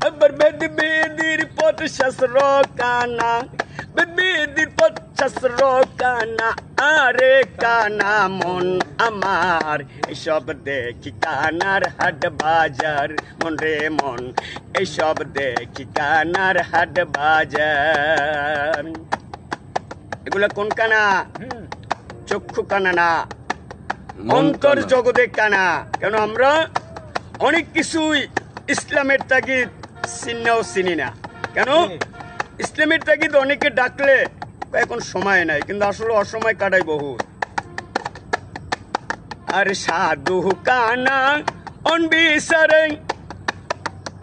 আবার বেদ বেদির পথ শাস্ত্র কানা, বেদ বেদির পথ শাস্ত্র কানা, আরে কানা মন আমার এসব দেখি কানার হাট বাজার, মন রে মন এসব দেখি কানার হাট বাজার। এগুলা কোন কানা? চক্ষু কানা না, অন্তর জগতে কানা। কেন আমরা অনেক কিছুই ইসলামের তাগিদ চিন্নাও চিনি না। কেন? ইসলামের তাগিদ অনেকে ডাকলে এখন সময় নাই, কিন্তু আসলে অসময় কাটাই বহুত। আর সাধু কানা অনবিচারে,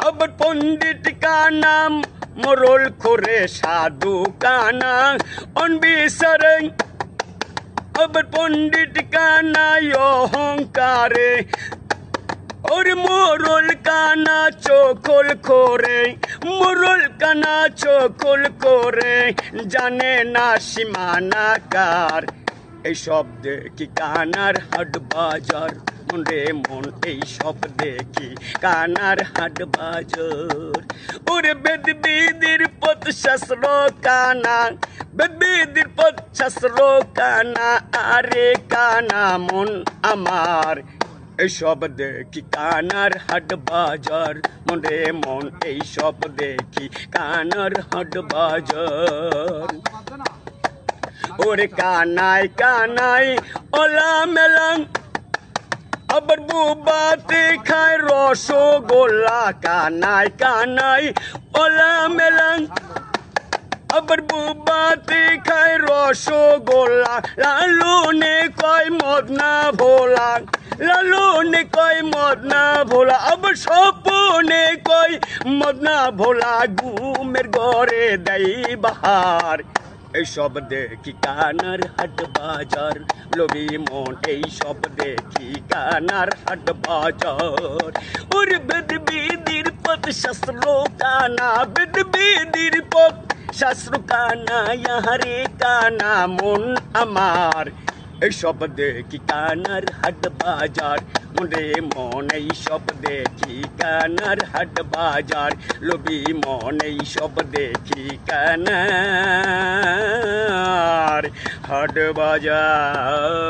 আবার পণ্ডিত কানা মরল করে, সাধু কানা অনবিচারে, আবার পণ্ডিত কানা অহংকারে, ওর মোরল কানা চোখল করে, মোরল কানা চোখল করে, জানে না সীমানা কার। এই সব দেখি কানার হাট বাজার, মন রে মন এই সব দেখি কানার হাট বাজার। ওরে বেদ বেদির পথ শাস্ত্র কানা, বেদ বেদির পথ শাস্ত্র কানা, আরে কানা মন আমার এইসব দেখি কানার হাট বাজার, মন রে মন এইসব দেখি কানার হাট বাজার। ওরে কানাই কানাই ওলা মেলাং, আবার বুবাতে খায় রসগোল্লা, কানাই কানাই ওলা মেলাং, আবার বুবাতে খায় রসগোল্লা, লালুনে কয় মদনা ভোলা, লালুনে কয় মদনা ভোলা, আবার স্বপনে কয় মদনা ভোলা, ঘুমের ঘরে দেয় বাহার। এইসব দেখি কানার হাট বাজার, লোভী মন এইসব দেখি কানার হাট বাজার। ওর বেদ বেদির পথ শাস্ত্র কানা, বেদ বেদির পথ শাস্ত্র কানা, ইয়ারে কানা মন আমার এইসব দেখি কানার হাট বাজার, মন রে মন এইসব দেখি কানার হাট বাজার, লোভী মন এইসব দেখি কানার হাট বাজার।